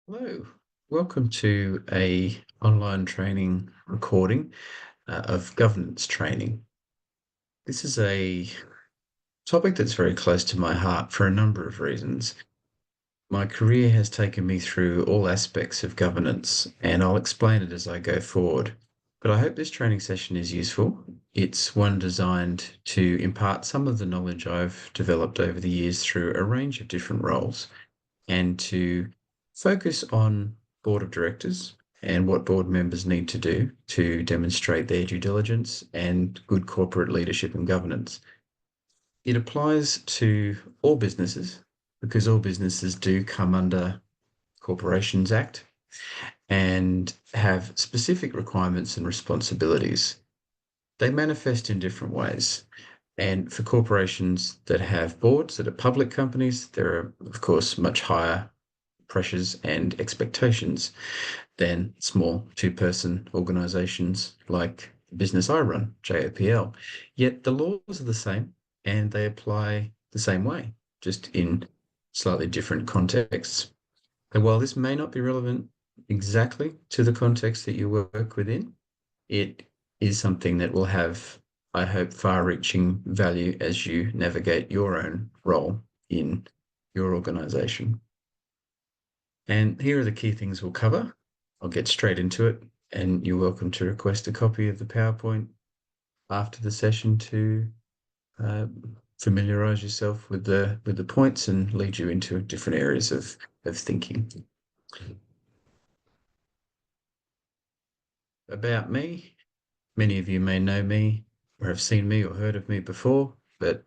Hello, welcome to a online training recording of governance training. This is a topic that's very close to my heart for a number of reasons. My career has taken me through all aspects of governance, and I'll explain it as I go forward. But I hope this training session is useful. It's one designed to impart some of the knowledge I've developed over the years through a range of different roles and to focus on board of directors and what board members need to do to demonstrate their due diligence and good corporate leadership and governance. It applies to all businesses because all businesses do come under Corporations Act and have specific requirements and responsibilities. They manifest in different ways. And for corporations that have boards that are public companies, there are, of course, much higher pressures and expectations than small two-person organizations like the business I run, JOPL. Yet the laws are the same and they apply the same way, just in slightly different contexts. And while this may not be relevant exactly to the context that you work within, it is something that will have, I hope, far-reaching value as you navigate your own role in your organization. And here are the key things we'll cover. I'll get straight into it, and you're welcome to request a copy of the PowerPoint after the session to uh, familiarize yourself with the points and lead you into different areas of thinking. About me, many of you may know me or have seen me or heard of me before, but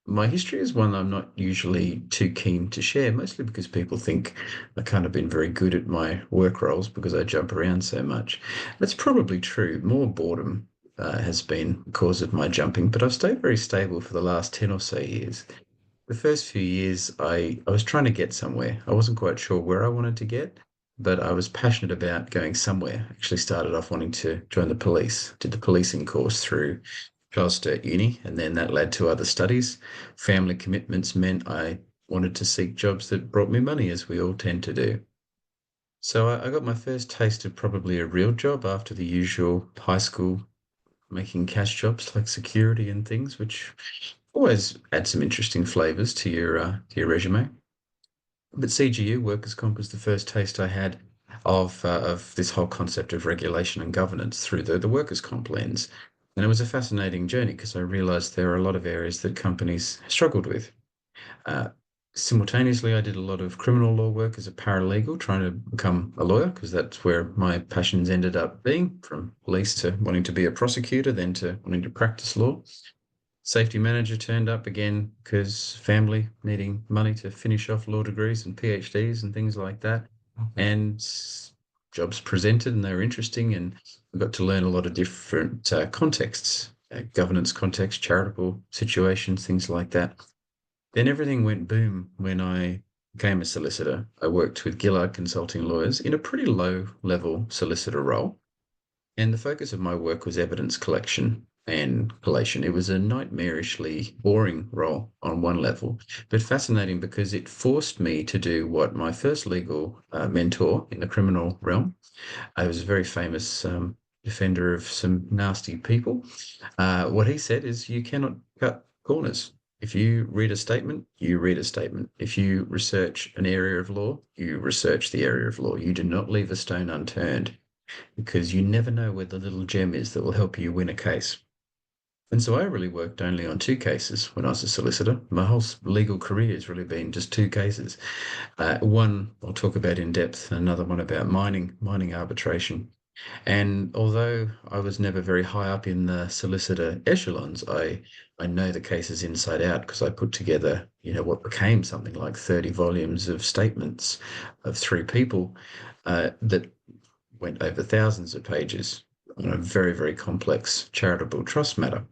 my history is one I'm not usually too keen to share, mostly because people think I kind of been very good at my work roles because I jump around so much. That's probably true. More boredom has been the cause of my jumping, but I've stayed very stable for the last 10 or so years. The first few years, I was trying to get somewhere. I wasn't quite sure where I wanted to get, but I was passionate about going somewhere. Actually started off wanting to join the police, did the policing course through Charles Sturt Uni, and then that led to other studies. Family commitments meant I wanted to seek jobs that brought me money, as we all tend to do. So I got my first taste of probably a real job after the usual high school making cash jobs like security and things, which always add some interesting flavors to your resume. But CGU, workers' comp, was the first taste I had of this whole concept of regulation and governance through the workers' comp lens. And it was a fascinating journey because I realized there are a lot of areas that companies struggled with. Uh, Simultaneously, I did a lot of criminal law work as a paralegal, trying to become a lawyer because that's where my passions ended up being, from police to wanting to be a prosecutor, then to wanting to practice law. Safety manager turned up again because family needing money to finish off law degrees and PhDs and things like that. And jobs presented and they were interesting, and we got to learn a lot of different contexts, governance context, charitable situations, things like that. Then everything went boom when I became a solicitor. I worked with Gillard Consulting Lawyers in a pretty low level solicitor role. And the focus of my work was evidence collection and collation. It was a nightmarishly boring role on one level, but fascinating because it forced me to do what my first legal mentor in the criminal realm, I was a very famous defender of some nasty people. What he said is you cannot cut corners. If you read a statement, you read a statement. If you research an area of law, you research the area of law. You do not leave a stone unturned because you never know where the little gem is that will help you win a case. And so I really worked only on two cases when I was a solicitor. My whole legal career has really been just two cases. One I'll talk about in depth, another one about mining arbitration. And although I was never very high up in the solicitor echelons, I know the cases inside out because I put together, what became something like 30 volumes of statements of three people that went over thousands of pages on a very, very complex charitable trust matter.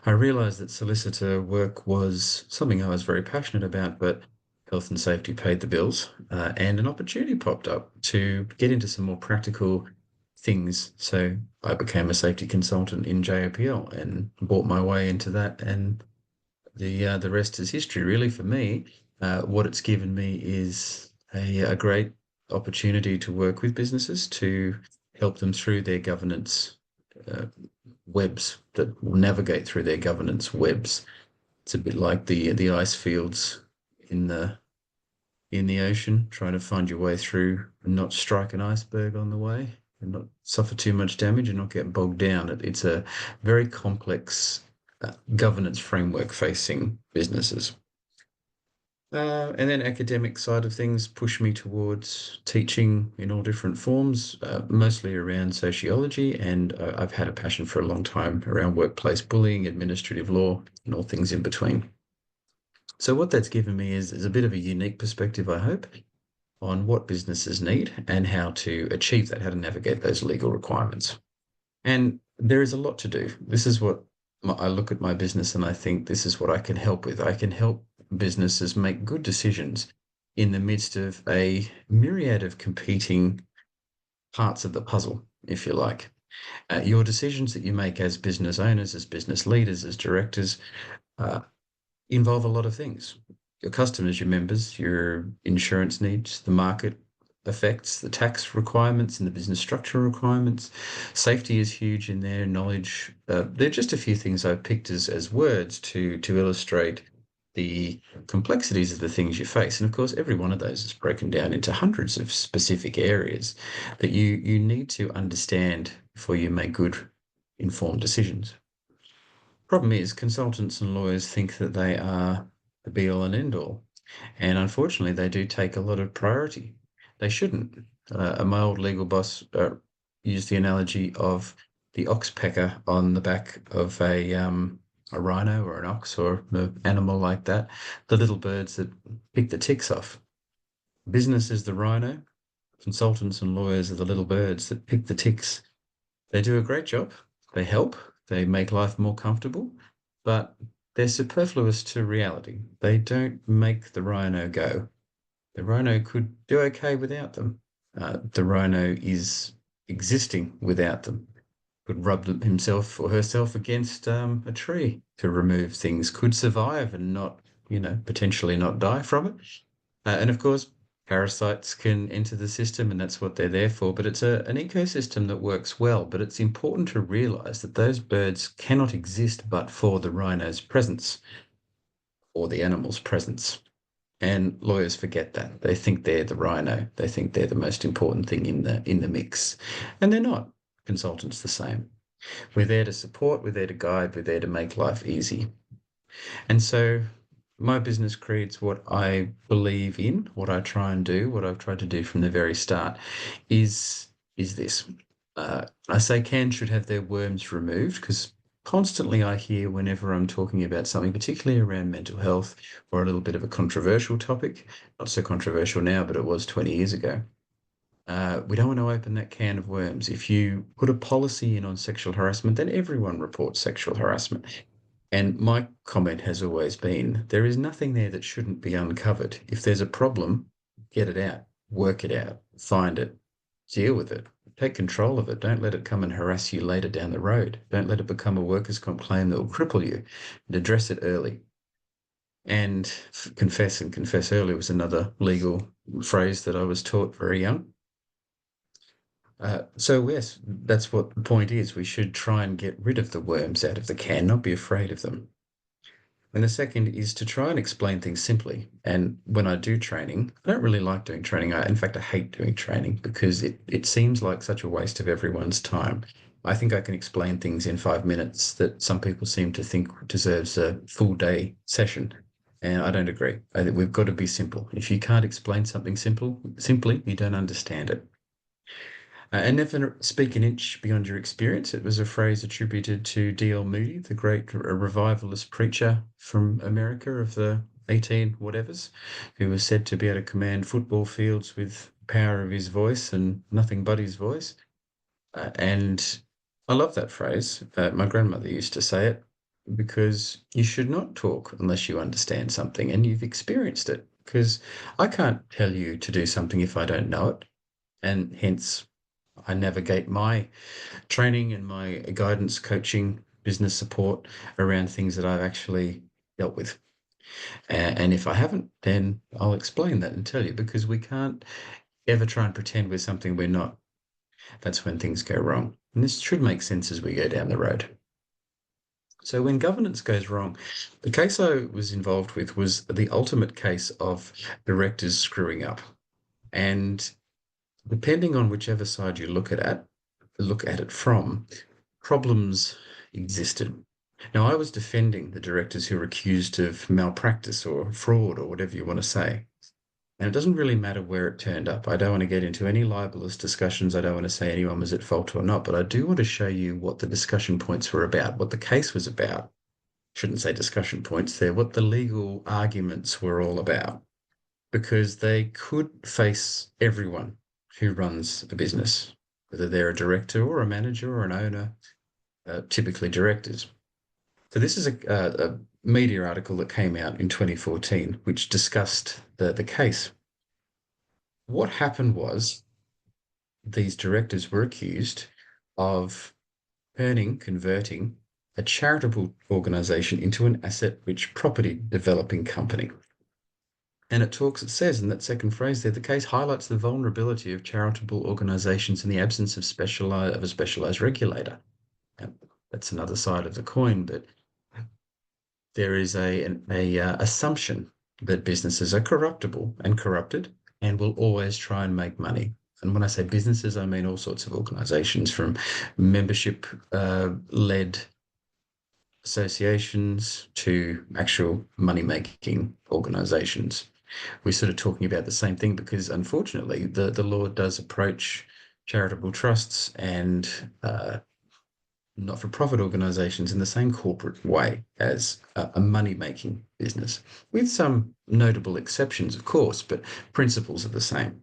I realized that solicitor work was something I was very passionate about, but health and safety paid the bills, and an opportunity popped up to get into some more practical things. So I became a safety consultant in JOPL and bought my way into that, and the rest is history, really, for me. What it's given me is a great opportunity to work with businesses to help them through their governance uh, webs that will navigate through their governance webs. It's a bit like the ice fields in the ocean, trying to find your way through and not strike an iceberg on the way and not suffer too much damage and not get bogged down. It's a very complex governance framework facing businesses. And then academic side of things push me towards teaching in all different forms, mostly around sociology, and I've had a passion for a long time around workplace bullying, administrative law, and all things in between. So what that's given me is a bit of a unique perspective, I hope, on what businesses need and how to achieve that, how to navigate those legal requirements. And there is a lot to do. This is what I look at my business and I think this is what I can help with. I can help businesses make good decisions in the midst of a myriad of competing parts of the puzzle, if you like. Your decisions that you make as business owners, as business leaders, as directors, uh, involve a lot of things. Your customers, your members, your insurance needs, the market effects, the tax requirements and the business structure requirements. Safety is huge in there, knowledge. They're just a few things I've picked as words to illustrate the complexities of the things you face. And of course, every one of those is broken down into hundreds of specific areas that you need to understand before you make good informed decisions. Problem is, consultants and lawyers think that they are the be all and end all. And unfortunately, they do take a lot of priority. They shouldn't. My old legal boss used the analogy of the oxpecker on the back of a rhino or an ox or an animal like that, the little birds that pick the ticks off. Business is the rhino, consultants and lawyers are the little birds that pick the ticks. They do a great job. They help. They make life more comfortable, but they're superfluous to reality. They don't make the rhino go. The rhino could do okay without them. The rhino is existing without them. Could rub himself or herself against a tree to remove things. Could survive and not, potentially not die from it. And of course, parasites can enter the system, and that's what they're there for. But it's an ecosystem that works well. But it's important to realize that those birds cannot exist but for the rhino's presence or the animal's presence. And lawyers forget that. They think they're the rhino. They think they're the most important thing in the mix. And they're not. Consultants the same. We're there to support, we're there to guide, we're there to make life easy. And so my business creates what I believe in, what I try and do, what I've tried to do from the very start is this. I say can should have their worms removed because constantly I hear whenever I'm talking about something, particularly around mental health or a little bit of a controversial topic, not so controversial now, but it was 20 years ago. We don't want to open that can of worms. If you put a policy in on sexual harassment, then everyone reports sexual harassment. And my comment has always been there is nothing there that shouldn't be uncovered. If there's a problem, get it out, work it out, find it, deal with it, take control of it. Don't let it come and harass you later down the road. Don't let it become a workers' comp claim that will cripple you. And address it early. And confess and confess early was another legal phrase that I was taught very young. So yes, that's what the point is. We should try and get rid of the worms out of the can, not be afraid of them. And the second is to try and explain things simply. And when I do training, I don't really like doing training. In fact, I hate doing training because it seems like such a waste of everyone's time. I think I can explain things in 5 minutes that some people seem to think deserves a full day session. And I don't agree. I think we've got to be simple. If you can't explain something simply, you don't understand it. And never speak an inch beyond your experience. It was a phrase attributed to D.L. Moody, the great revivalist preacher from America of the 18 whatevers, who was said to be able to command football fields with power of his voice and nothing but his voice. And I love that phrase. My grandmother used to say it because you should not talk unless you understand something and you've experienced it. Because I can't tell you to do something if I don't know it. And hence, I navigate my training and my guidance, coaching, business support around things that I've actually dealt with. And if I haven't, then I'll explain that and tell you, because we can't ever try and pretend we're something we're not. That's when things go wrong. And this should make sense as we go down the road. So when governance goes wrong, the case I was involved with was the ultimate case of directors screwing up. And depending on whichever side you look at it from, problems existed. Now, I was defending the directors who were accused of malpractice or fraud or whatever you want to say. And it doesn't really matter where it turned up. I don't want to get into any libelous discussions. I don't want to say anyone was at fault or not, but I do want to show you what the discussion points were about, what the case was about. Shouldn't say discussion points there, what the legal arguments were all about, because they could face everyone who runs a business, whether they're a director or a manager or an owner, typically directors. So this is a media article that came out in 2014, which discussed the case. What happened was these directors were accused of converting a charitable organization into an asset-rich property developing company. And it says in that second phrase there, the case highlights the vulnerability of charitable organizations in the absence of a specialized regulator. That's another side of the coin, but there is an assumption that businesses are corruptible and corrupted and will always try and make money. And when I say businesses, I mean all sorts of organizations, from membership led associations to actual money making organizations. We're sort of talking about the same thing, because unfortunately the law does approach charitable trusts and not-for-profit organizations in the same corporate way as a money-making business, with some notable exceptions, of course, but principles are the same.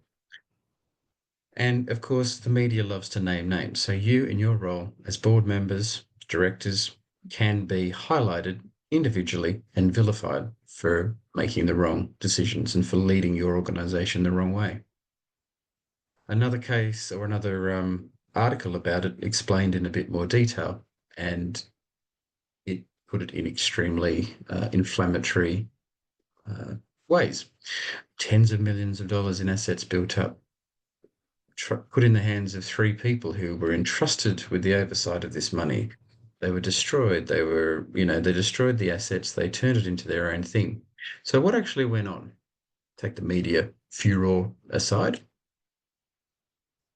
And of course, the media loves to name names. So you, in your role as board members, directors, can be highlighted individually and vilified for making the wrong decisions and for leading your organization the wrong way. Another case, or another article about it, explained in a bit more detail, and it put it in extremely inflammatory ways. Tens of millions of dollars in assets built up, put in the hands of three people who were entrusted with the oversight of this money. They were destroyed. They destroyed the assets. They turned it into their own thing. So what actually went on? Take the media furor aside.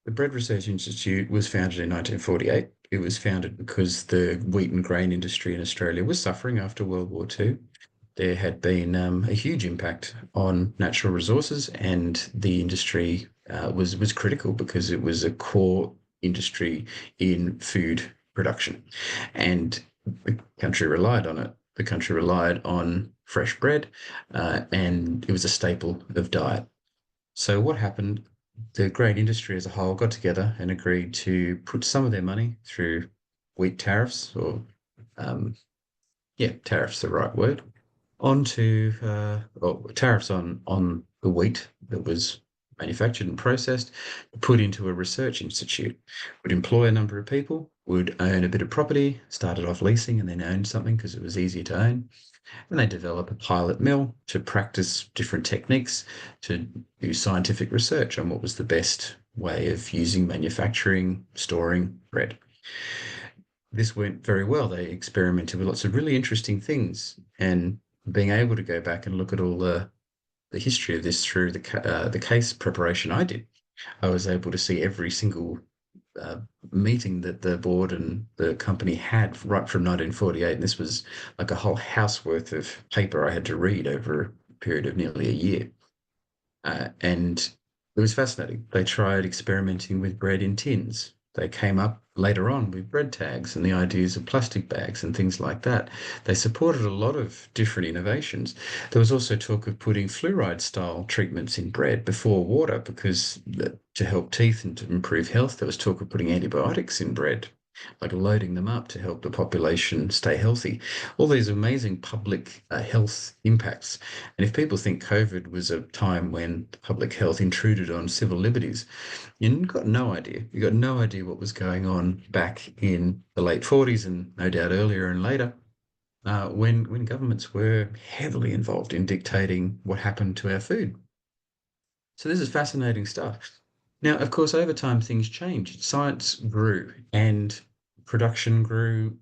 The Bread Research Institute was founded in 1948. It was founded because the wheat and grain industry in Australia was suffering after World War II. There had been a huge impact on natural resources, and the industry was critical because it was a core industry in food production, and the country relied on it. The country relied on fresh bread, and it was a staple of diet. So what happened? The grain industry as a whole got together and agreed to put some of their money through wheat tariffs, or tariffs, the right word, onto or tariffs on the wheat that was manufactured and processed, put into a research institute, would employ a number of people, would own a bit of property, started off leasing and then owned something because it was easier to own. And they develop a pilot mill to practice different techniques, to do scientific research on what was the best way of using, manufacturing, storing bread. This went very well. They experimented with lots of really interesting things, and being able to go back and look at all the history of this through the case preparation I did, I was able to see every single meeting that the board and the company had right from 1948. And this was like a whole house worth of paper I had to read over a period of nearly a year. And it was fascinating. They tried experimenting with bread in tins. They came up later on with bread tags and the ideas of plastic bags and things like that. They supported a lot of different innovations. There was also talk of putting fluoride style treatments in bread before water, because to help teeth and to improve health. There was talk of putting antibiotics in bread, like loading them up to help the population stay healthy. All these amazing public health impacts. And if people think COVID was a time when public health intruded on civil liberties, you've got no idea. You got no idea what was going on back in the late 40s and no doubt earlier and later. when governments were heavily involved in dictating what happened to our food. So this is fascinating stuff. Now, of course, over time things changed. Science grew and production grew,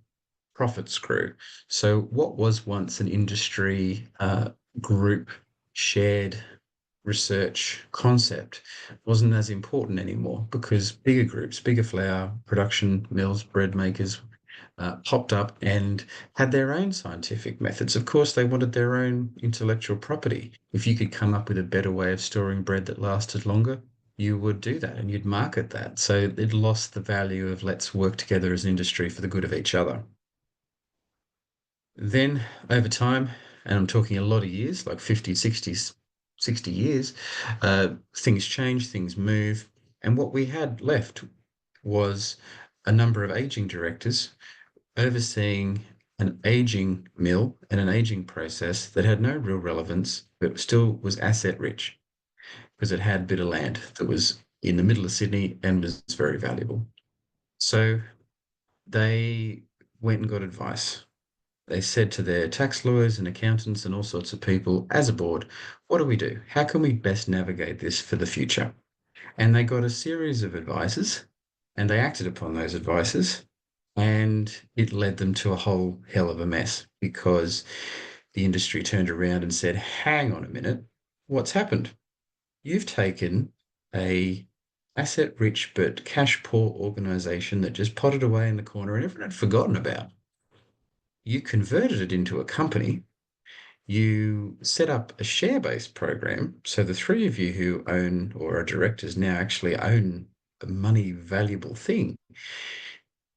profits grew. So what was once an industry group shared research concept wasn't as important anymore because bigger groups, bigger flour production mills, bread makers popped up and had their own scientific methods. Of course, they wanted their own intellectual property. If you could come up with a better way of storing bread that lasted longer, you would do that and you'd market that. So it lost the value of let's work together as an industry for the good of each other. Then over time, and I'm talking a lot of years, like 50, 60 years, things change, things move. And what we had left was a number of aging directors overseeing an aging mill and an aging process that had no real relevance, but still was asset rich because it had a bit of land that was in the middle of Sydney and was very valuable. So they went and got advice. They said to their tax lawyers and accountants and all sorts of people, as a board, what do we do? How can we best navigate this for the future? And they got a series of advices and they acted upon those advices. And it led them to a whole hell of a mess because the industry turned around and said, hang on a minute, what's happened? You've taken a asset rich but cash poor organization that just potted away in the corner and everyone had forgotten about. You converted it into a company. You set up a share-based program. So the three of you who own or are directors now actually own a money valuable thing.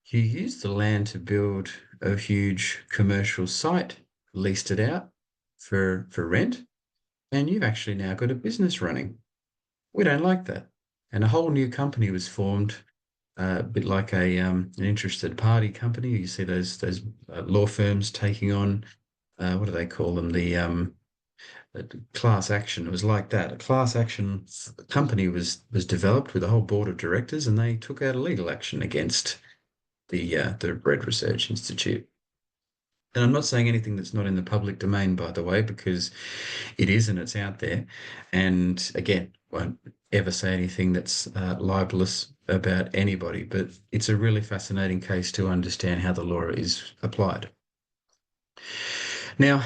You used the land to build a huge commercial site, leased it out for rent, and you've actually now got a business running. We don't like that. And a whole new company was formed, a bit like an interested party company. You see those law firms taking on what do they call them? The class action. It was like that. A class action company was developed with a whole board of directors, and they took out a legal action against the Bread Research Institute. And I'm not saying anything that's not in the public domain, by the way, because it is and it's out there. And again, won't ever say anything that's libelous about anybody, but it's a really fascinating case to understand how the law is applied. Now,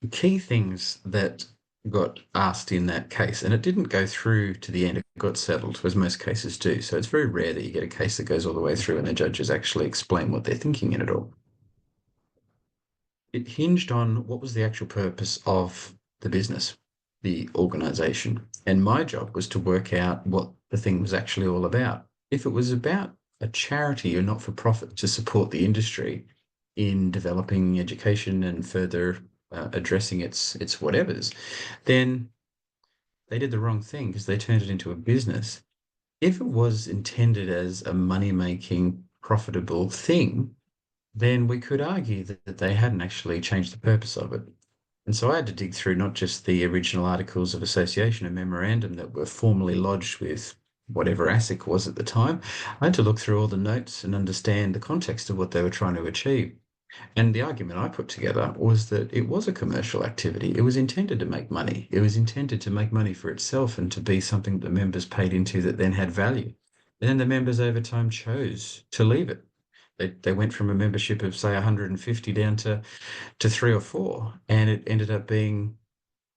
the key things that got asked in that case, and it didn't go through to the end, it got settled, as most cases do. So it's very rare that you get a case that goes all the way through and the judges actually explain what they're thinking in it all. It hinged on what was the actual purpose of the business, the organization. And my job was to work out what the thing was actually all about. If it was about a charity or not for profit to support the industry in developing education and further addressing its whatevers, then they did the wrong thing because they turned it into a business. If it was intended as a money-making, profitable thing, then we could argue that they hadn't actually changed the purpose of it. And so I had to dig through not just the original articles of association and memorandum that were formally lodged with whatever ASIC was at the time. I had to look through all the notes and understand the context of what they were trying to achieve. And the argument I put together was that it was a commercial activity. It was intended to make money. It was intended to make money for itself and to be something that members paid into that then had value. And then the members over time chose to leave it. They went from a membership of say 150 down to three or four, and it ended up being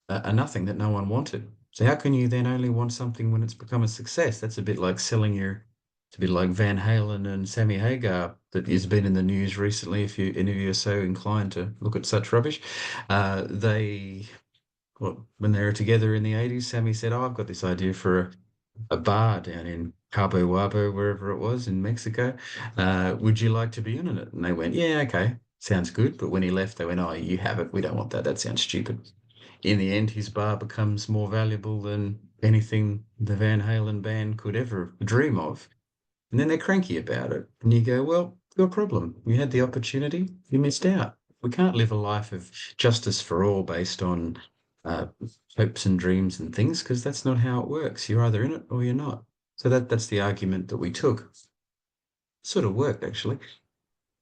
a nothing that no one wanted. So how can you then only want something when it's become a success? That's a bit like selling your. It's a bit like Van Halen and Sammy Hagar that has been in the news recently. If you any of you are so inclined to look at such rubbish, they well, when they were together in the 80s, Sammy said, "Oh, I've got this idea for a bar down in Cabo Wabo, wherever it was in Mexico. Would you like to be in it?" And they went, "Yeah, okay, sounds good." But when he left, they went, "Oh, you have it. We don't want that. That sounds stupid." In the end, his bar becomes more valuable than anything the Van Halen band could ever dream of. And then they're cranky about it. And you go, well, your problem. You had the opportunity, you missed out. We can't live a life of justice for all based on uh, hopes and dreams and things, because that's not how it works. You're either in it or you're not. So that's the argument that we took. Sort of worked, actually.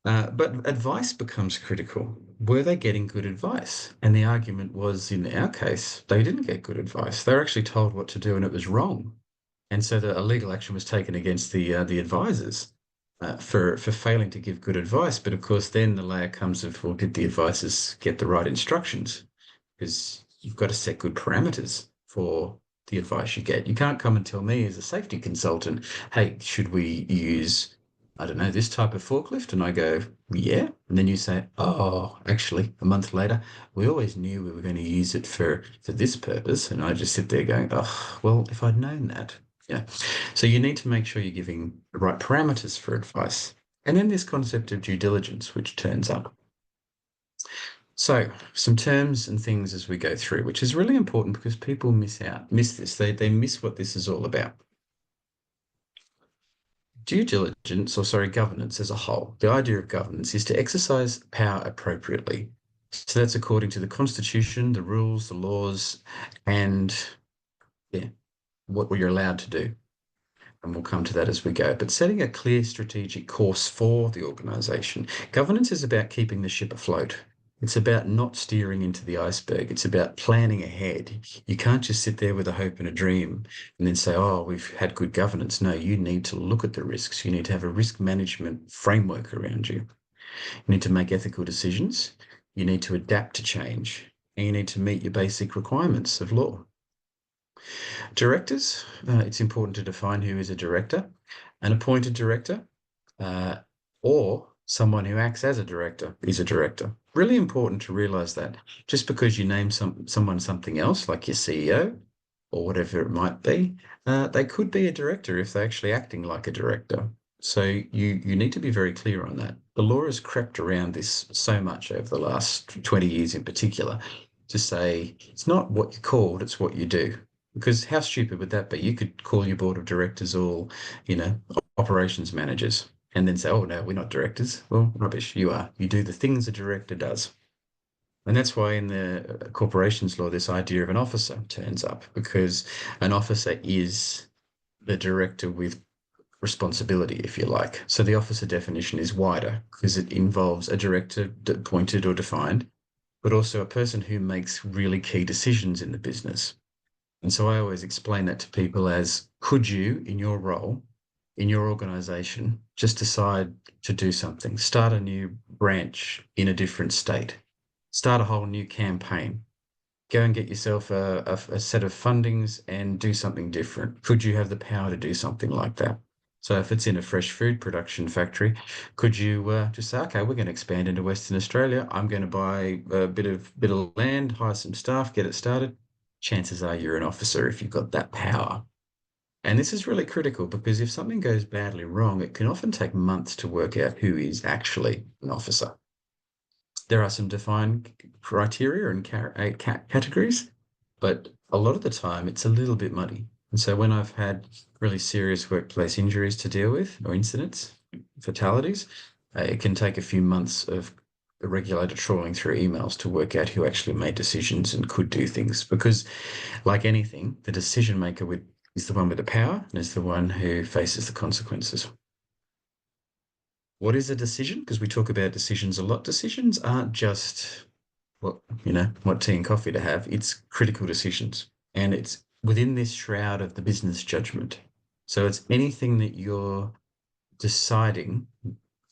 But advice becomes critical. Were they getting good advice? And the argument was, in our case, they didn't get good advice. They were actually told what to do, and it was wrong. And so a legal action was taken against the advisors for failing to give good advice. But of course, then the layer comes of, well, did the advisors get the right instructions? Because you've got to set good parameters for the advice you get. You can't come and tell me as a safety consultant, hey, should we use, I don't know, this type of forklift? And I go, yeah. And then you say, oh, actually, a month later, we always knew we were going to use it for this purpose. And I just sit there going, oh, well, if I'd known that. Yeah. So you need to make sure you're giving the right parameters for advice. And then this concept of due diligence, which turns up. So, some terms and things as we go through, which is really important because people miss this. They miss what this is all about. Due diligence, or sorry, governance as a whole. The idea of governance is to exercise power appropriately. So that's according to the Constitution, the rules, the laws, and yeah, what you're allowed to do. And we'll come to that as we go. But setting a clear strategic course for the organization. Governance is about keeping the ship afloat. It's about not steering into the iceberg. It's about planning ahead. You can't just sit there with a hope and a dream and then say, oh, we've had good governance. No, you need to look at the risks. You need to have a risk management framework around you. You need to make ethical decisions. You need to adapt to change. And you need to meet your basic requirements of law. Directors, it's important to define who is a director. An appointed director or someone who acts as a director is a director. Really important to realize that just because you name someone something else, like your CEO or whatever it might be, they could be a director if they're actually acting like a director. So you need to be very clear on that. The law has crept around this so much over the last 20 years in particular to say it's not what you're called, it's what you do. Because how stupid would that be? You could call your board of directors all, operations managers and then say, oh, no, we're not directors. Well, rubbish. You are. You do the things a director does. And that's why in the corporations law, this idea of an officer turns up because an officer is the director with responsibility, if you like. So the officer definition is wider because it involves a director appointed or defined, but also a person who makes really key decisions in the business. And so I always explain that to people as, could you, in your role, in your organization, just decide to do something, start a new branch in a different state, start a whole new campaign, go and get yourself a set of fundings and do something different? Could you have the power to do something like that? So if it's in a fresh food production factory, could you just say, okay, we're going to expand into Western Australia. I'm going to buy a bit of land, hire some staff, get it started. Chances are you're an officer if you've got that power. And this is really critical because if something goes badly wrong, it can often take months to work out who is actually an officer. There are some defined criteria and categories, but a lot of the time it's a little bit muddy. And so when I've had really serious workplace injuries to deal with or incidents, fatalities, it can take a few months of the regulator trawling through emails to work out who actually made decisions and could do things. Because, like anything, the decision maker is the one with the power and is the one who faces the consequences. What is a decision? Because we talk about decisions a lot. Decisions aren't just what tea and coffee to have. It's critical decisions. And it's within this shroud of the business judgment. So it's anything that you're deciding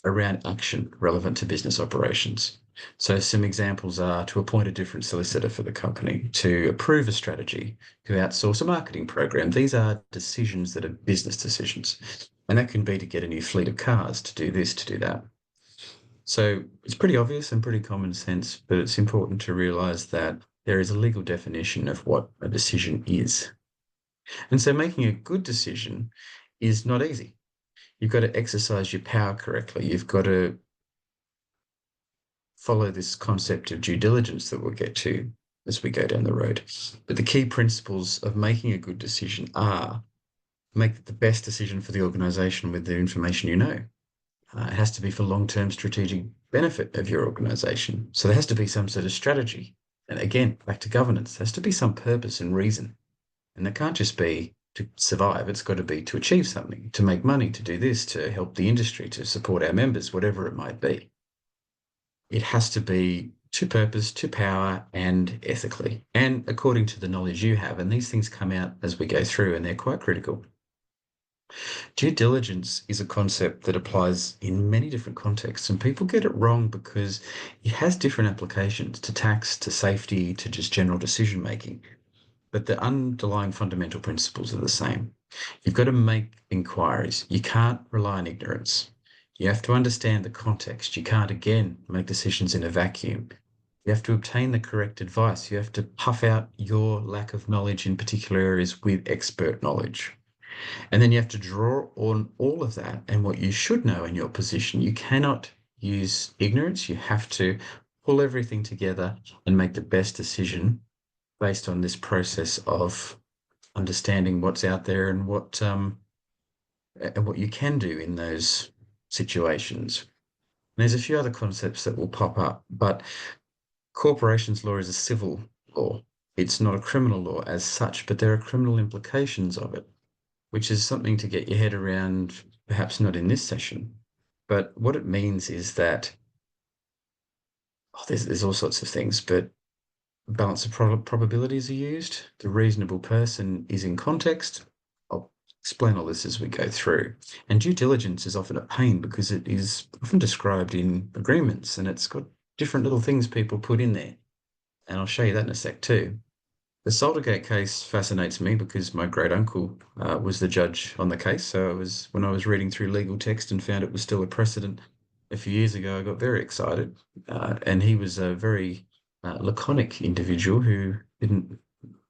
around action relevant to business operations. So some examples are to appoint a different solicitor for the company, to approve a strategy, to outsource a marketing program. These are decisions that are business decisions. And that can be to get a new fleet of cars, to do this, to do that. So it's pretty obvious and pretty common sense, but it's important to realize that there is a legal definition of what a decision is. And so making a good decision is not easy. You've got to exercise your power correctly. You've got to follow this concept of due diligence that we'll get to as we go down the road. But the key principles of making a good decision are make the best decision for the organization with the information you know. It has to be for long-term strategic benefit of your organization. So there has to be some sort of strategy. And again, back to governance, there has to be some purpose and reason. And it can't just be to survive. It's got to be to achieve something, to make money, to do this, to help the industry, to support our members, whatever it might be. It has to be to purpose, to power, and ethically, and according to the knowledge you have. And these things come out as we go through, and they're quite critical. Due diligence is a concept that applies in many different contexts, and people get it wrong because it has different applications to tax, to safety, to just general decision making. But the underlying fundamental principles are the same. You've got to make inquiries. You can't rely on ignorance. You have to understand the context. You can't, again, make decisions in a vacuum. You have to obtain the correct advice. You have to puff out your lack of knowledge in particular areas with expert knowledge. And then you have to draw on all of that and what you should know in your position. You cannot use ignorance. You have to pull everything together and make the best decision based on this process of understanding what's out there and what you can do in those situations. And there's a few other concepts that will pop up, but corporations law is a civil law. It's not a criminal law as such, but there are criminal implications of it, which is something to get your head around, perhaps not in this session. But what it means is that there's all sorts of things, but balance of probabilities are used. The reasonable person is in context. I'll explain all this as we go through. And due diligence is often a pain because it is often described in agreements and it's got different little things people put in there. And I'll show you that in a sec too. The Saltergate case fascinates me because my great uncle was the judge on the case. So when I was reading through legal text and found it was still a precedent a few years ago, I got very excited. And he was a very laconic individual who didn't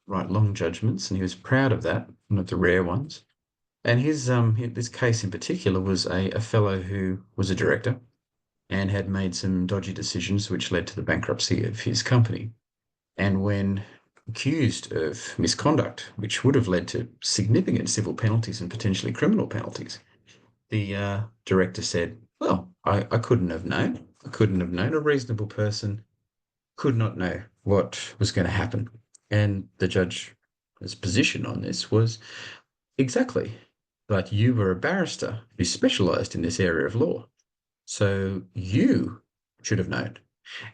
write long judgments, and he was proud of that, one of the rare ones. And this case in particular was a fellow who was a director and had made some dodgy decisions which led to the bankruptcy of his company. And when accused of misconduct, which would have led to significant civil penalties and potentially criminal penalties, the director said, well, I couldn't have known. I couldn't have known. A reasonable person could not know what was going to happen. And the judge's position on this was exactly, but you were a barrister who specialized in this area of law. So you should have known.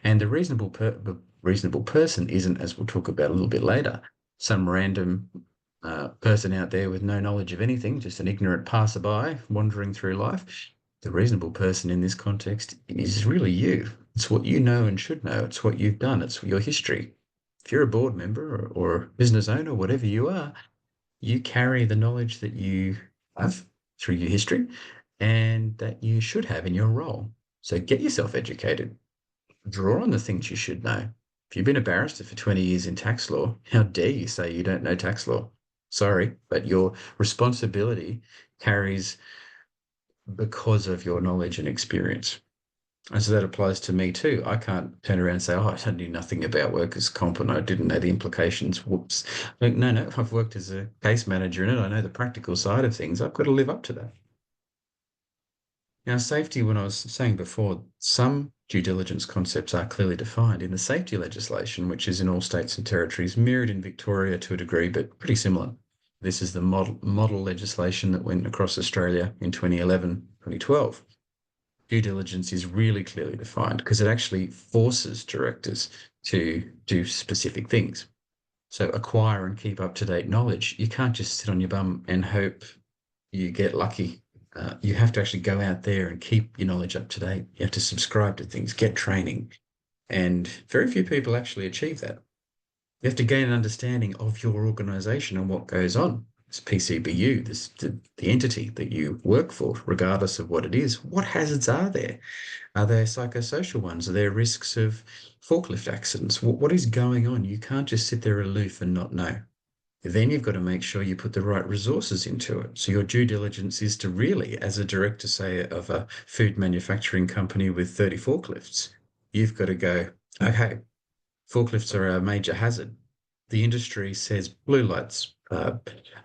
And the reasonable person isn't, as we'll talk about a little bit later, some random person out there with no knowledge of anything, just an ignorant passerby wandering through life. The reasonable person in this context is really you. It's what you know and should know. It's what you've done. It's your history. If you're a board member or a business owner, whatever you are, you carry the knowledge that you have through your history and that you should have in your role. So get yourself educated. Draw on the things you should know. If you've been a barrister for 20 years in tax law, how dare you say you don't know tax law? Sorry, but your responsibility carries because of your knowledge and experience. And so that applies to me too. I can't turn around and say, oh, I knew nothing about workers' comp and I didn't know the implications. Whoops. Like, no, I've worked as a case manager in it. I know the practical side of things. I've got to live up to that. Now, safety, when I was saying before, some due diligence concepts are clearly defined in the safety legislation, which is in all states and territories, mirrored in Victoria to a degree, but pretty similar. This is the model legislation that went across Australia in 2011, 2012. Due diligence is really clearly defined because it actually forces directors to do specific things. So acquire and keep up-to-date knowledge. You can't just sit on your bum and hope you get lucky. You have to actually go out there and keep your knowledge up to date. You have to subscribe to things, get training. And very few people actually achieve that. You have to gain an understanding of your organization and what goes on. This PCBU, the entity that you work for, regardless of what it is. What hazards are there? Are there psychosocial ones? Are there risks of forklift accidents? What is going on? You can't just sit there aloof and not know. Then you've got to make sure you put the right resources into it. So your due diligence is to really, as a director, say, of a food manufacturing company with 30 forklifts, you've got to go, okay, forklifts are a major hazard. The industry says blue lights,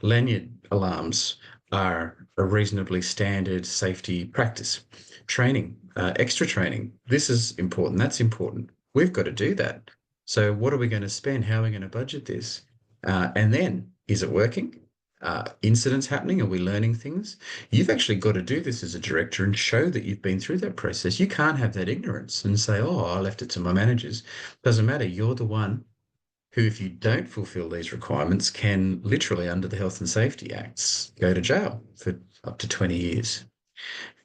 lanyard alarms are a reasonably standard safety practice. Training, extra training, this is important, that's important. We've got to do that. So what are we going to spend? How are we going to budget this? And then, is it working? incidents happening? Are we learning things? You've actually got to do this as a director and show that you've been through that process. You can't have that ignorance and say, oh, I left it to my managers. Doesn't matter. You're the one who, if you don't fulfill these requirements, can literally, under the Health and Safety Acts, go to jail for up to 20 years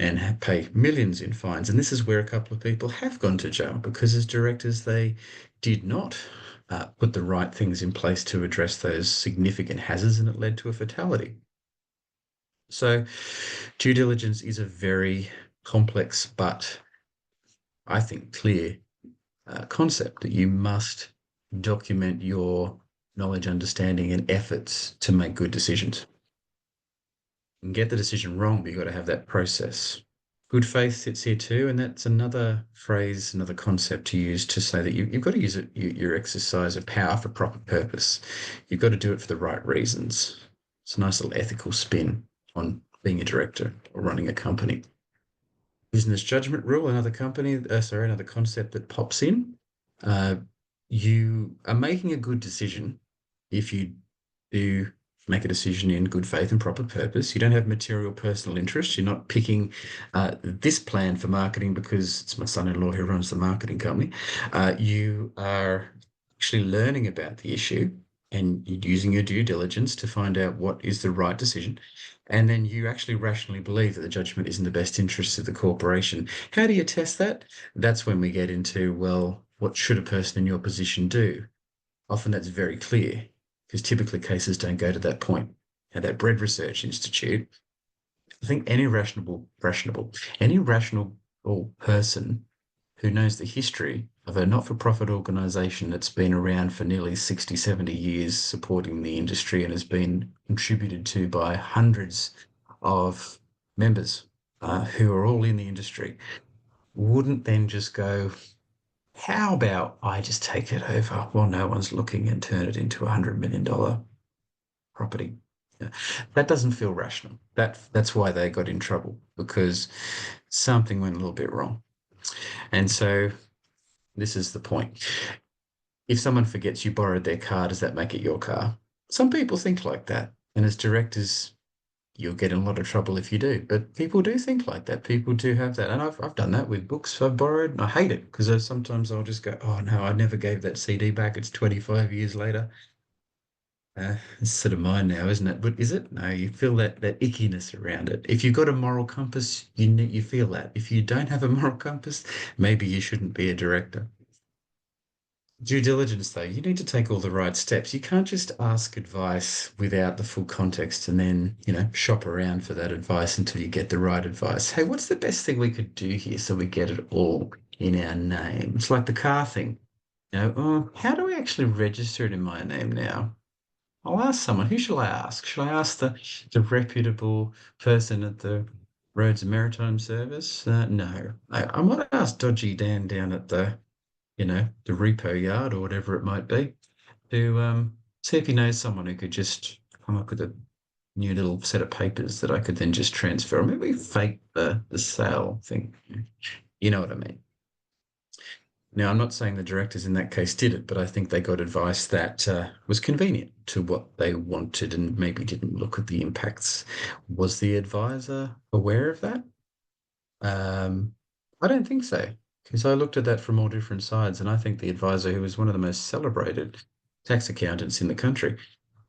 and pay millions in fines. And this is where a couple of people have gone to jail because, as directors, they did not put the right things in place to address those significant hazards, and it led to a fatality. So, due diligence is a very complex, but I think clear concept that you must document your knowledge, understanding, and efforts to make good decisions. You can get the decision wrong, but you've got to have that process. Good faith sits here too, and that's another phrase, another concept to use to say that you've got to use it, your exercise of power for proper purpose. You've got to do it for the right reasons. It's a nice little ethical spin on being a director or running a company. Business judgment rule, another concept that pops in. Uh, you are making a good decision if you do make a decision in good faith and proper purpose. You don't have material personal interest. You're not picking this plan for marketing because it's my son-in-law who runs the marketing company. You are actually learning about the issue and you're using your due diligence to find out what is the right decision. And then you actually rationally believe that the judgment is in the best interest of the corporation. How do you test that? That's when we get into, well, what should a person in your position do? Often that's very clear because typically cases don't go to that point. Now, that Bread Research Institute, I think any rational person who knows the history of a not-for-profit organisation that's been around for nearly 60, 70 years supporting the industry and has been contributed to by hundreds of members who are all in the industry, wouldn't then just go, how about I just take it over while no one's looking and turn it into $100 million property? Yeah. That doesn't feel rational. That's why they got in trouble because something went a little bit wrong. And so this is the point. If someone forgets you borrowed their car, does that make it your car? Some people think like that. And as directors, you'll get in a lot of trouble if you do. But people do think like that. People do have that. And I've done that with books I've borrowed. And I hate it because sometimes I'll just go, oh no, I never gave that CD back. It's 25 years later. It's sort of mine now, isn't it? But is it? No, you feel that ickiness around it. If you've got a moral compass, you feel that. If you don't have a moral compass, maybe you shouldn't be a director. Due diligence, though, you need to take all the right steps. You can't just ask advice without the full context and then, shop around for that advice until you get the right advice. Hey, what's the best thing we could do here so we get it all in our name? It's like the car thing. Oh, how do we actually register it in my name now? I'll ask someone. Who shall I ask? Shall I ask the reputable person at the Roads and Maritime Service? No. I might ask Dodgy Dan down at the repo yard or whatever it might be to see if he knows someone who could just come up with a new little set of papers that I could then just transfer, or maybe fake the sale thing. You know what I mean? Now, I'm not saying the directors in that case did it, but I think they got advice that was convenient to what they wanted and maybe didn't look at the impacts. Was the advisor aware of that? Um, I don't think so, because I looked at that from all different sides, and I think the advisor, who was one of the most celebrated tax accountants in the country,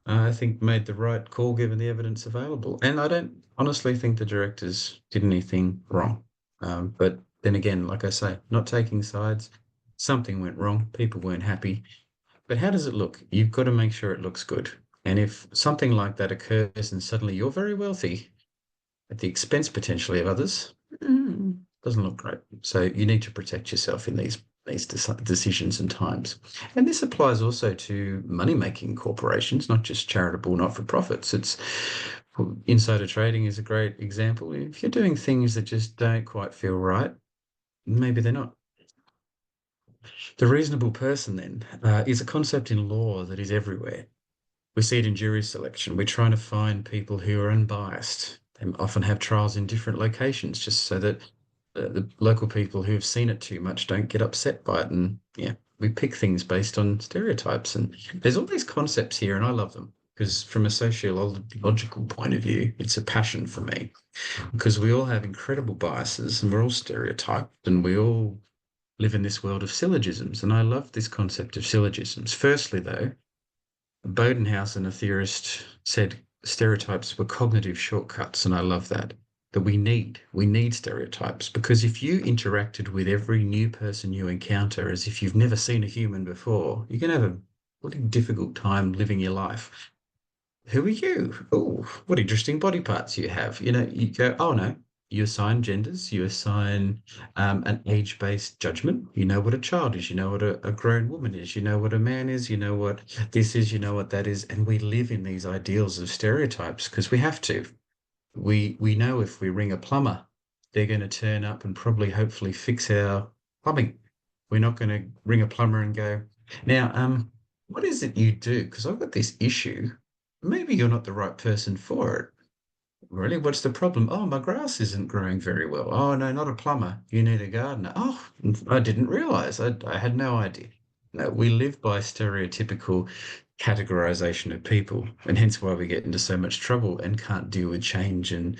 I think made the right call given the evidence available. And I don't honestly think the directors did anything wrong. But then again, like I say, not taking sides, something went wrong. People weren't happy. But how does it look? You've got to make sure it looks good. And if something like that occurs and suddenly you're very wealthy at the expense potentially of others, doesn't look great. So you need to protect yourself in these decisions and times. And this applies also to money-making corporations, not just charitable not-for-profits. It's insider trading is a great example. If you're doing things that just don't quite feel right, maybe they're not. The reasonable person then is a concept in law that is everywhere. We see it in jury selection. We're trying to find people who are unbiased. They often have trials in different locations just so that the local people who have seen it too much don't get upset by it. And yeah, we pick things based on stereotypes. And there's all these concepts here, and I love them. because from a sociological point of view, it's a passion for me because we all have incredible biases and we're all stereotyped and we all live in this world of syllogisms. And I love this concept of syllogisms. Firstly, though, Bodenhausen, a theorist, said stereotypes were cognitive shortcuts, and I love that. That we need stereotypes because if you interacted with every new person you encounter as if you've never seen a human before, you're gonna have a really difficult time living your life. Who are you? Oh, what interesting body parts you have. You go, oh no, you assign genders, you assign an age-based judgment. You know what a child is, you know what a grown woman is, you know what a man is, you know what this is, you know what that is. And we live in these ideals of stereotypes because we have to. We know if we ring a plumber, they're going to turn up and probably hopefully fix our plumbing. We're not going to ring a plumber and go, now, what is it you do? Because I've got this issue. Maybe you're not the right person for it. Really? What's the problem? Oh, my grass isn't growing very well. Oh, no, not a plumber. You need a gardener. Oh, I didn't realize. I had no idea. No, we live by stereotypical categorization of people, and hence why we get into so much trouble and can't deal with change and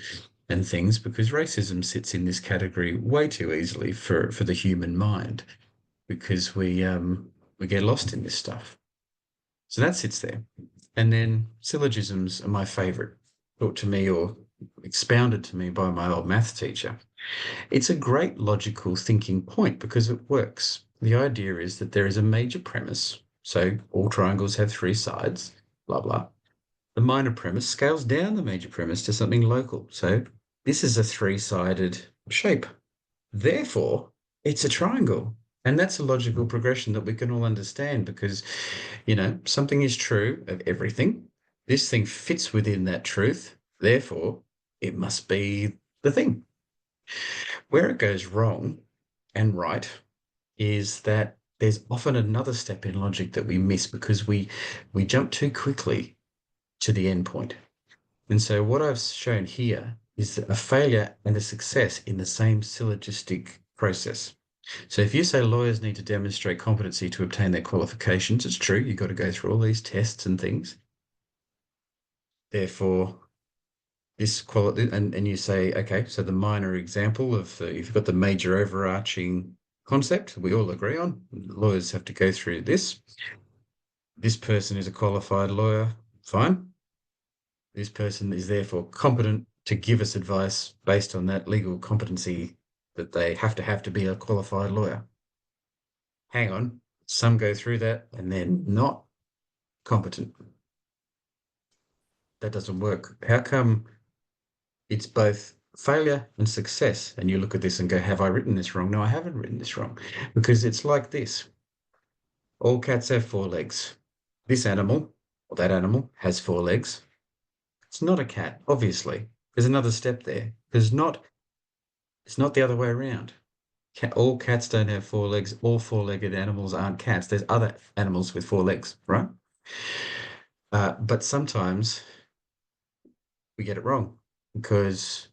things because racism sits in this category way too easily for the human mind because we get lost in this stuff. So that sits there. And then syllogisms are my favorite, taught to me or expounded to me by my old math teacher. It's a great logical thinking point because it works. The idea is that there is a major premise. So all triangles have three sides, blah, blah. The minor premise scales down the major premise to something local. So this is a three-sided shape. Therefore, it's a triangle. And that's a logical progression that we can all understand because, something is true of everything. This thing fits within that truth. Therefore, it must be the thing. Where it goes wrong and right is that there's often another step in logic that we miss because we jump too quickly to the end point. And so what I've shown here is that a failure and a success in the same syllogistic process. So if you say lawyers need to demonstrate competency to obtain their qualifications, it's true, you've got to go through all these tests and things. Therefore, this quality, and you say, okay, so the minor example of you've got the major overarching concept we all agree on. Lawyers have to go through this. This person is a qualified lawyer, fine. This person is therefore competent to give us advice based on that legal competency that they have to be a qualified lawyer. Hang on, some go through that and they're not competent. That doesn't work. How come it's both failure and success? And you look at this and go, have I written this wrong? No, I haven't written this wrong. Because it's like this. All cats have four legs. This animal, or that animal, has four legs. It's not a cat, obviously. There's another step there. It's not the other way around. All cats don't have four legs. All four-legged animals aren't cats. There's other animals with four legs, right? But sometimes we get it wrong because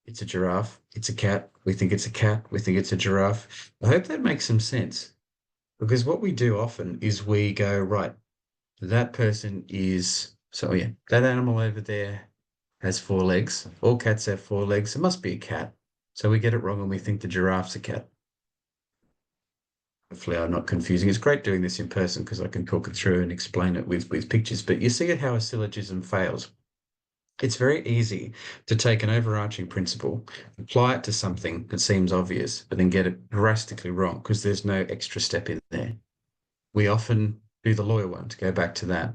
it's a giraffe, it's a cat, we think it's a cat, we think it's a giraffe. I hope that makes some sense because what we do often is we go, right, that person is, so yeah, that animal over there has four legs. All cats have four legs. It must be a cat. So we get it wrong and we think the giraffe's a cat. Hopefully I'm not confusing. It's great doing this in person because I can talk it through and explain it with pictures. But you see how a syllogism fails. It's very easy to take an overarching principle, apply it to something that seems obvious, but then get it drastically wrong because there's no extra step in there. We often do the lawyer one to go back to that.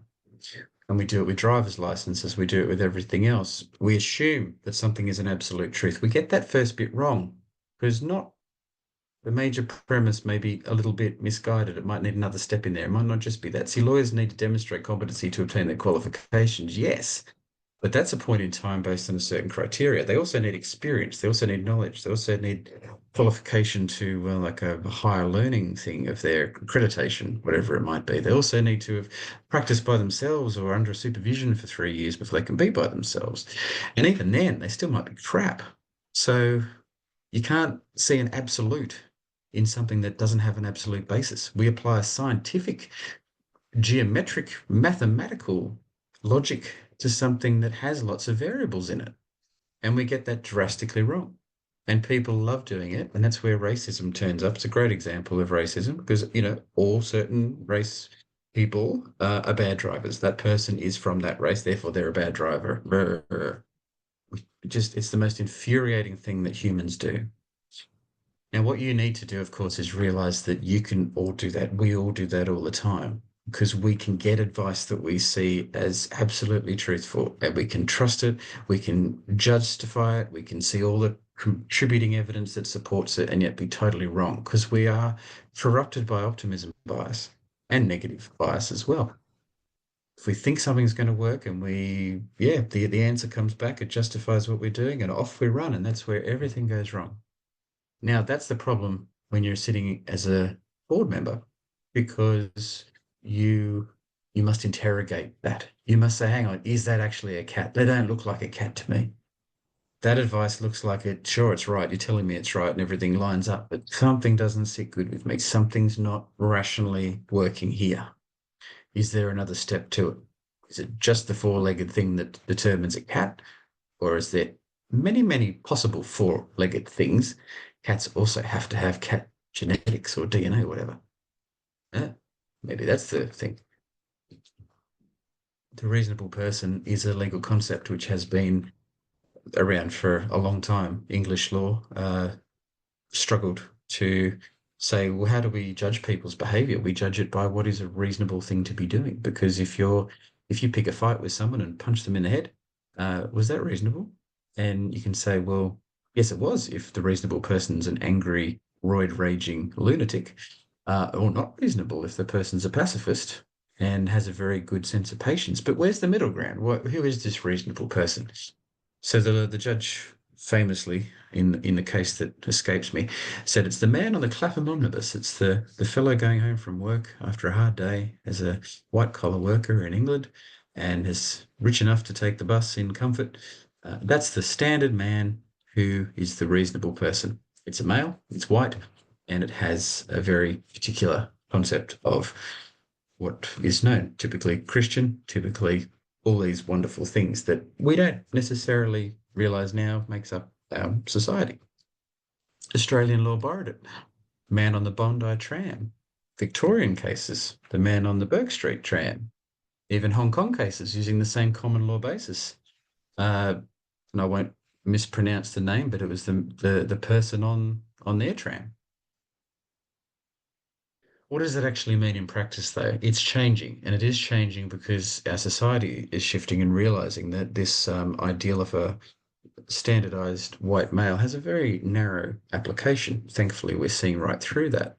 And we do it with driver's licenses, we do it with everything else. We assume that something is an absolute truth. We get that first bit wrong because not the major premise may be a little bit misguided. It might need another step in there. It might not just be that. See, lawyers need to demonstrate competency to obtain their qualifications. Yes, but that's a point in time based on a certain criteria. They also need experience. They also need knowledge. They also need qualification to like a higher learning thing of their accreditation, whatever it might be. They also need to have practiced by themselves or under supervision for 3 years before they can be by themselves. And even then, they still might be crap. So you can't see an absolute in something that doesn't have an absolute basis. We apply a scientific geometric, mathematical logic to something that has lots of variables in it. And we get that drastically wrong. And people love doing it. And that's where racism turns up. It's a great example of racism because, all certain race people are bad drivers. That person is from that race, therefore they're a bad driver. It's the most infuriating thing that humans do. Now, what you need to do, of course, is realize that you can all do that. We all do that all the time because we can get advice that we see as absolutely truthful and we can trust it. We can justify it. We can see all the contributing evidence that supports it and yet be totally wrong because we are corrupted by optimism bias and negative bias as well. If we think something's going to work and the answer comes back, it justifies what we're doing and off we run. And that's where everything goes wrong. Now, that's the problem when you're sitting as a board member, because you you must interrogate that. You must say, hang on, is that actually a cat? They don't look like a cat to me. That advice looks like it. Sure, it's right. You're telling me it's right and everything lines up, but something doesn't sit good with me. Something's not rationally working here. Is there another step to it? Is it just the four-legged thing that determines a cat? Or is there many, many possible four-legged things? Cats also have to have cat genetics or DNA, whatever. Yeah, maybe that's the thing. The reasonable person is a legal concept which has been around for a long time. English law struggled to say, well, how do we judge people's behavior? We judge it by what is a reasonable thing to be doing. Because if you pick a fight with someone and punch them in the head, was that reasonable? And you can say, well, yes, it was, if the reasonable person's an angry, roid raging lunatic, or not reasonable if the person's a pacifist and has a very good sense of patience. But where's the middle ground? Who is this reasonable person? So the judge famously, in the case that escapes me, said it's the man on the Clapham omnibus. It's the fellow going home from work after a hard day as a white collar worker in England and is rich enough to take the bus in comfort. That's the standard man who is the reasonable person. It's a male, it's white, and it has a very particular concept of what is known, typically Christian, typically all these wonderful things that we don't necessarily realize now makes up our society. Australian law borrowed it. Man on the Bondi tram. Victorian cases, the man on the Burke Street tram. Even Hong Kong cases using the same common law basis. And I won't mispronounce the name, but it was the person on their tram. What does that actually mean in practice, though? It's changing, and it is changing because our society is shifting and realizing that this ideal of a standardized white male has a very narrow application. Thankfully, we're seeing right through that.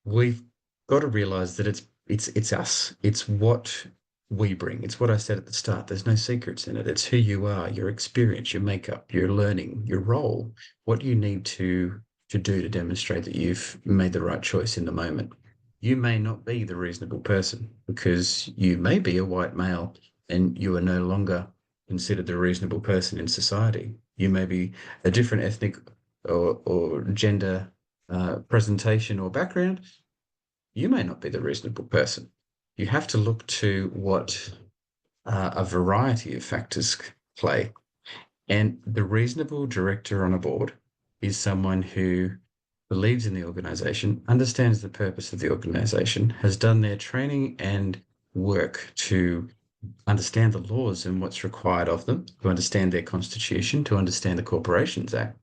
We've got to realize that it's us. It's what we bring. It's what I said at the start. There's no secrets in it. It's who you are, your experience, your makeup, your learning, your role, what you need to do to demonstrate that you've made the right choice in the moment. You may not be the reasonable person because you may be a white male and you are no longer considered the reasonable person in society. You may be a different ethnic or gender presentation or background. You may not be the reasonable person. You have to look to what a variety of factors play. And the reasonable director on a board is someone who believes in the organization, understands the purpose of the organization, has done their training and work to understand the laws and what's required of them, to understand their constitution, to understand the Corporations Act,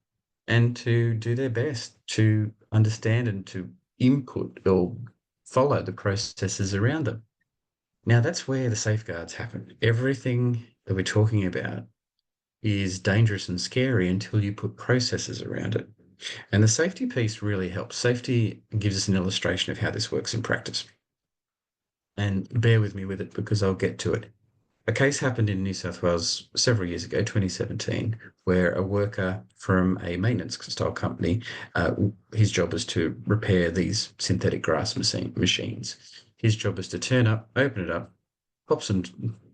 and to do their best to understand and to input or follow the processes around them. Now, that's where the safeguards happen. Everything that we're talking about is dangerous and scary until you put processes around it. And the safety piece really helps. Safety gives us an illustration of how this works in practice. And bear with me with it because I'll get to it. A case happened in New South Wales several years ago, 2017, where a worker from a maintenance style company, his job was to repair these synthetic grass machines. His job was to turn up, open it up, pop some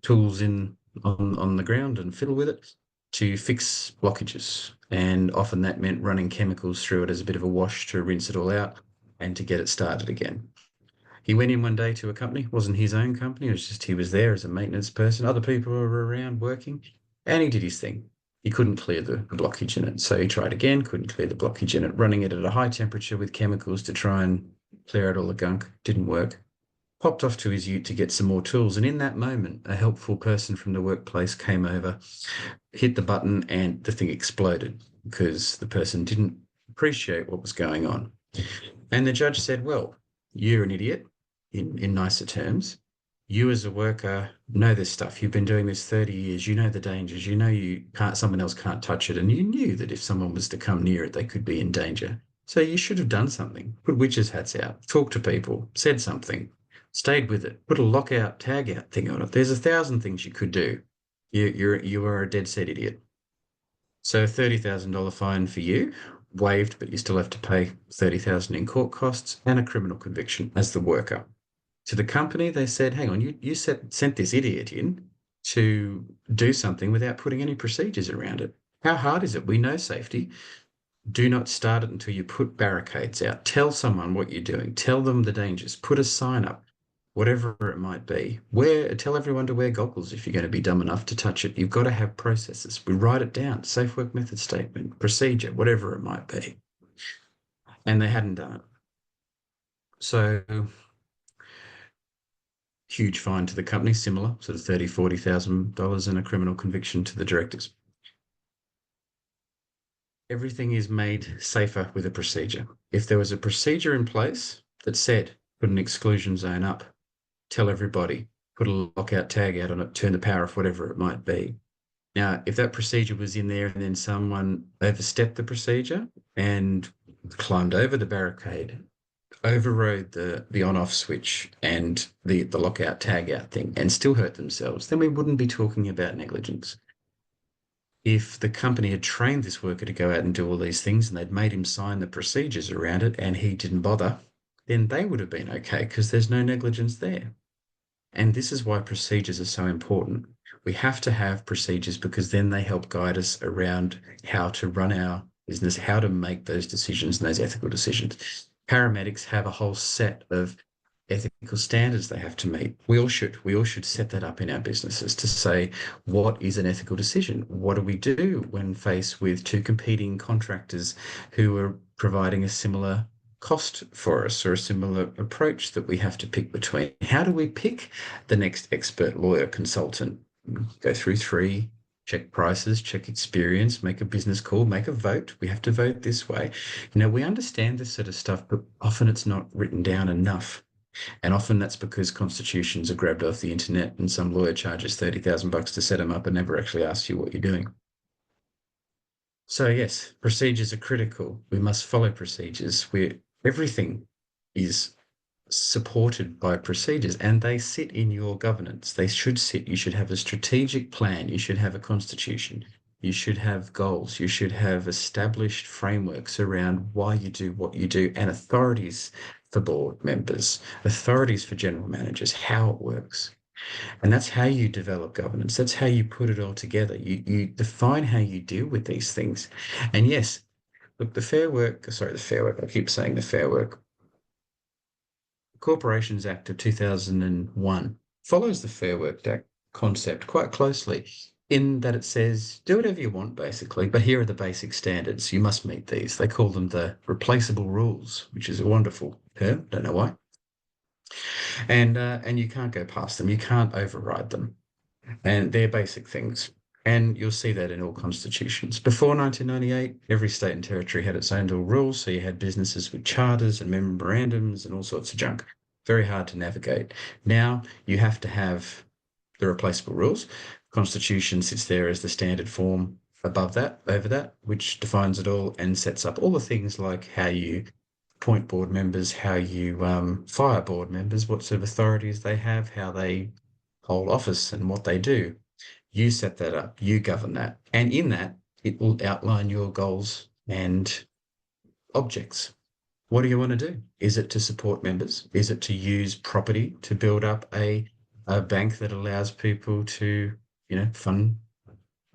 tools in on the ground and fiddle with it to fix blockages. And often that meant running chemicals through it as a bit of a wash to rinse it all out and to get it started again. He went in one day to a company, wasn't his own company, it was just he was there as a maintenance person. Other people were around working, and he did his thing. He couldn't clear the blockage in it. So he tried again, couldn't clear the blockage in it, running it at a high temperature with chemicals to try and clear out all the gunk. Didn't work. Popped off to his ute to get some more tools. And in that moment, a helpful person from the workplace came over, hit the button, and the thing exploded because the person didn't appreciate what was going on. And the judge said, well, you're an idiot in nicer terms. You as a worker know this stuff. You've been doing this 30 years. You know the dangers. You know someone else can't touch it. And you knew that if someone was to come near it, they could be in danger. So you should have done something. Put witches' hats out, talked to people, said something, stayed with it, put a lockout, tag out thing on it. There's 1,000 things you could do. You are a dead set idiot. So $30,000 fine for you, waived, but you still have to pay 30,000 in court costs and a criminal conviction as the worker. To the company, they said, hang on, you sent this idiot in to do something without putting any procedures around it. How hard is it? We know safety. Do not start it until you put barricades out. Tell someone what you're doing. Tell them the dangers. Put a sign up, whatever it might be. Tell everyone to wear goggles if you're going to be dumb enough to touch it. You've got to have processes. We write it down, safe work method statement, procedure, whatever it might be. And they hadn't done it. So huge fine to the company, similar, sort of $30,000, $40,000 and a criminal conviction to the directors. Everything is made safer with a procedure. If there was a procedure in place that said, put an exclusion zone up, tell everybody, put a lockout tag out on it, turn the power off, whatever it might be. Now, if that procedure was in there and then someone overstepped the procedure and climbed over the barricade, overrode the on-off switch and the lockout tag out thing and still hurt themselves, then we wouldn't be talking about negligence. If the company had trained this worker to go out and do all these things and they'd made him sign the procedures around it and he didn't bother, then they would have been okay because there's no negligence there. And this is why procedures are so important. We have to have procedures because then they help guide us around how to run our business, how to make those decisions and those ethical decisions. Paramedics have a whole set of ethical standards they have to meet. We all should set that up in our businesses to say, what is an ethical decision? What do we do when faced with two competing contractors who are providing a similar cost for us or a similar approach that we have to pick between? How do we pick the next expert lawyer consultant? Go through three, check prices, check experience, make a business call, make a vote. We have to vote this way. We understand this sort of stuff, but often it's not written down enough. And often that's because constitutions are grabbed off the internet and some lawyer charges 30,000 bucks to set them up and never actually asks you what you're doing. So yes, procedures are critical. We must follow procedures. Everything is supported by procedures and they sit in your governance. They should sit. You should have a strategic plan. You should have a constitution. You should have goals. You should have established frameworks around why you do what you do and authorities for board members, authorities for general managers, how it works. And that's how you develop governance. That's how you put it all together. You define how you deal with these things. And yes, look, the Fair Work, I keep saying the Fair Work Corporations Act of 2001 follows the Fair Work Act concept quite closely in that it says, do whatever you want, basically, but here are the basic standards. You must meet these. They call them the replaceable rules, which is a wonderful term. Don't know why. And you can't go past them. You can't override them. And they're basic things. And you'll see that in all constitutions. Before 1998, every state and territory had its own little rules. So you had businesses with charters and memorandums and all sorts of junk. Very hard to navigate. Now you have to have the replaceable rules. Constitution sits there as the standard form above that, over that, which defines it all and sets up all the things like how you appoint board members, how you fire board members, what sort of authorities they have, how they hold office and what they do. You set that up, you govern that. And in that, it will outline your goals and objects. What do you want to do? Is it to support members? Is it to use property to build up a bank that allows people to, fund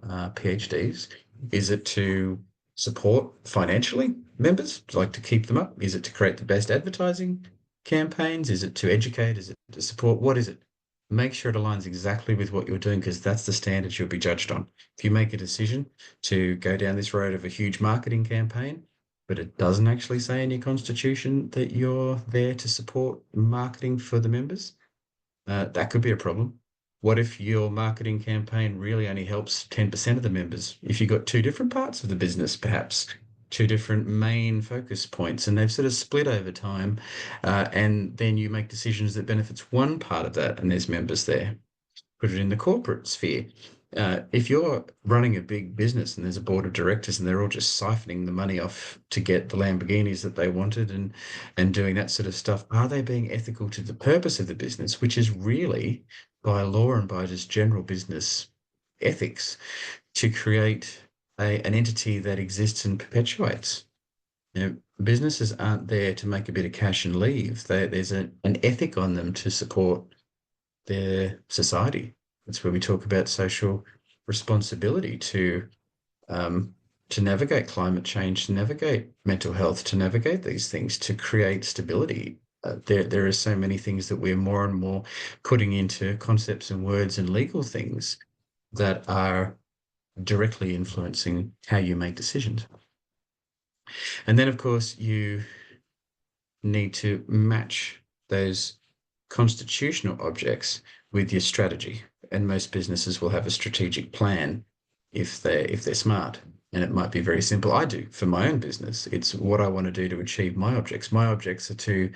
PhDs? Is it to support financially members, like to keep them up? Is it to create the best advertising campaigns? Is it to educate? Is it to support? What is it? Make sure it aligns exactly with what you're doing because that's the standards you'll be judged on. If you make a decision to go down this road of a huge marketing campaign, but it doesn't actually say in your constitution that you're there to support marketing for the members, that could be a problem. What if your marketing campaign really only helps 10% of the members? If you've got two different parts of the business, perhaps two different main focus points, and they've sort of split over time, and then you make decisions that benefits one part of that, and there's members there. Put it in the corporate sphere. If you're running a big business and there's a board of directors and they're all just siphoning the money off to get the Lamborghinis that they wanted and doing that sort of stuff, are they being ethical to the purpose of the business, which is really by law and by just general business ethics to create an entity that exists and perpetuates? Businesses aren't there to make a bit of cash and leave. There's an ethic on them to support their society. That's where we talk about social responsibility to navigate climate change, to navigate mental health, to navigate these things, to create stability. There are so many things that we're more and more putting into concepts and words and legal things that are directly influencing how you make decisions. And then, of course, you need to match those constitutional objects with your strategy. And most businesses will have a strategic plan if they're smart. And it might be very simple. I do for my own business. It's what I want to do to achieve my objects. My objects are to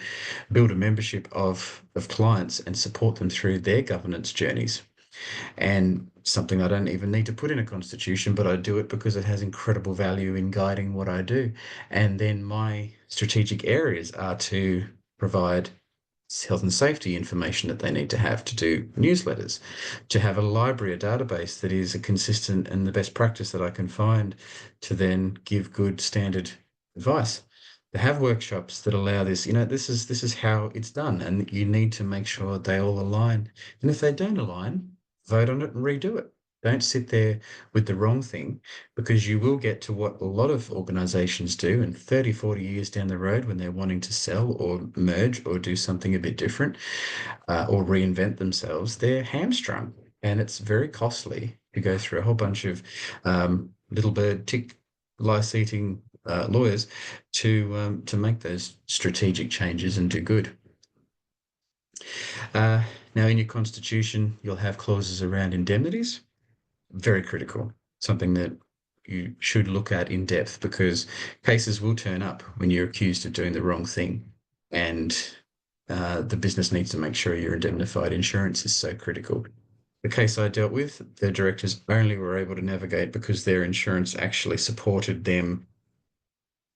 build a membership of clients and support them through their governance journeys. And something I don't even need to put in a constitution, but I do it because it has incredible value in guiding what I do. And then my strategic areas are to provide health and safety information that they need to have to do newsletters, to have a library, a database that is a consistent and the best practice that I can find to then give good standard advice. To have workshops that allow this, this is how it's done, and you need to make sure they all align. And if they don't align, vote on it and redo it. Don't sit there with the wrong thing because you will get to what a lot of organizations do in 30, 40 years down the road when they're wanting to sell or merge or do something a bit different or reinvent themselves. They're hamstrung and it's very costly to go through a whole bunch of little bird tick lice-eating lawyers to make those strategic changes and do good. Now, in your constitution, you'll have clauses around indemnities. Very critical, something that you should look at in depth because cases will turn up when you're accused of doing the wrong thing. And the business needs to make sure you're indemnified. Insurance is so critical. The case I dealt with, the directors only were able to navigate because their insurance actually supported them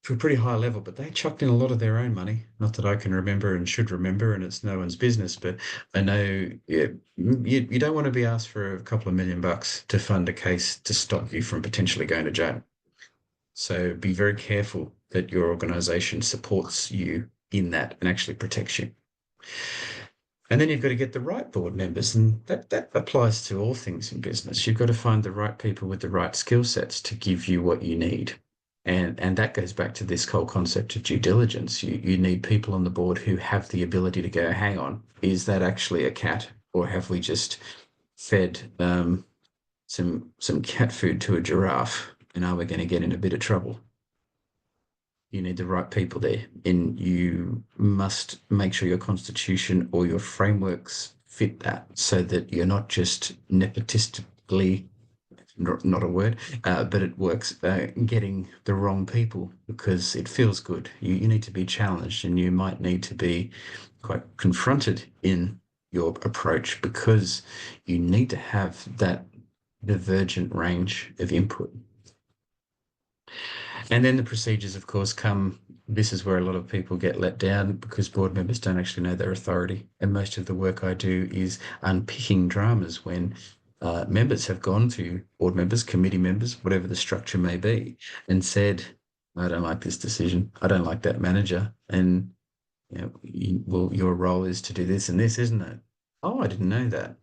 to a pretty high level, but they chucked in a lot of their own money. Not that I can remember and should remember, and it's no one's business, but I know you don't want to be asked for a couple of $1 million to fund a case to stop you from potentially going to jail. So be very careful that your organization supports you in that and actually protects you. And then you've got to get the right board members, and that applies to all things in business. You've got to find the right people with the right skill sets to give you what you need. And that goes back to this whole concept of due diligence. You need people on the board who have the ability to go, hang on, is that actually a cat? Or have we just fed some cat food to a giraffe? And are we going to get in a bit of trouble? You need the right people there. And you must make sure your constitution or your frameworks fit that so that you're not just nepotistically not a word, but it works, getting the wrong people because it feels good. You need to be challenged and you might need to be quite confronted in your approach because you need to have that divergent range of input. And then the procedures, of course, come. This is where a lot of people get let down because board members don't actually know their authority. And most of the work I do is unpicking dramas when members have gone to board members, committee members, whatever the structure may be, and said, I don't like this decision. I don't like that manager. And, well, your role is to do this and this, isn't it? Oh, I didn't know that.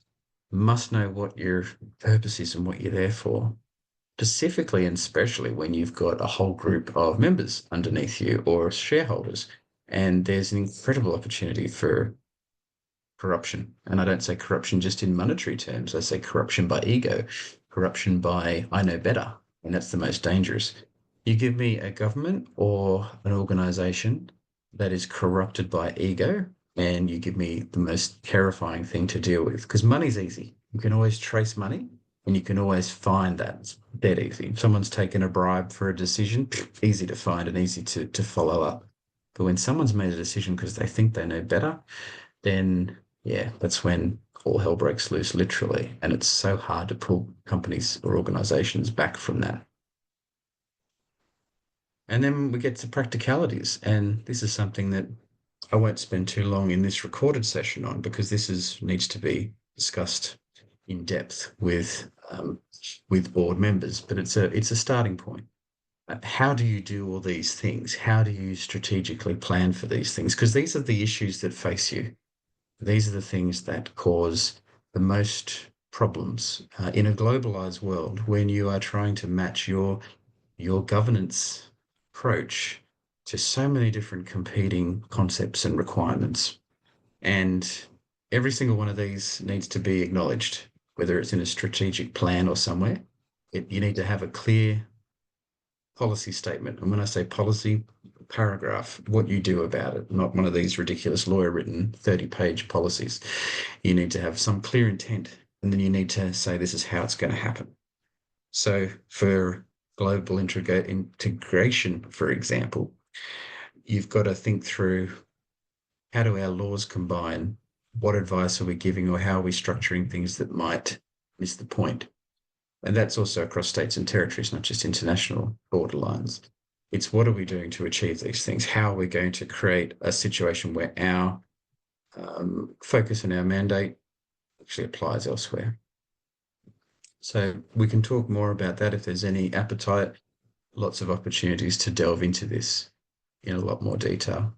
Must know what your purpose is and what you're there for. Specifically and especially when you've got a whole group of members underneath you or shareholders And there's an incredible opportunity for corruption. And I don't say corruption just in monetary terms. I say corruption by ego, corruption by I know better. And that's the most dangerous. You give me a government or an organization that is corrupted by ego, and you give me the most terrifying thing to deal with because money's easy. You can always trace money and you can always find that. It's dead easy. If someone's taken a bribe for a decision, easy to find and easy to follow up. But when someone's made a decision because they think they know better, then yeah, that's when all hell breaks loose, literally. And it's so hard to pull companies or organizations back from that. And then we get to practicalities. And this is something that I won't spend too long in this recorded session on because this is needs to be discussed in depth with board members. But it's a starting point. How do you do all these things? How do you strategically plan for these things? Because these are the issues that face you. These are the things that cause the most problems in a globalized world when you are trying to match your governance approach to so many different competing concepts and requirements. And every single one of these needs to be acknowledged, whether it's in a strategic plan or somewhere. You need to have a clear policy statement. And when I say policy, paragraph, what you do about it, not one of these ridiculous lawyer written 30-page policies. You need to have some clear intent, and then you need to say this is how it's going to happen. So for global integration, for example, you've got to think through how do our laws combine? What advice are we giving, or how are we structuring things that might miss the point? And that's also across states and territories, not just international borderlines. It's what are we doing to achieve these things? How are we going to create a situation where our focus and our mandate actually applies elsewhere? So we can talk more about that if there's any appetite. Lots of opportunities to delve into this in a lot more detail.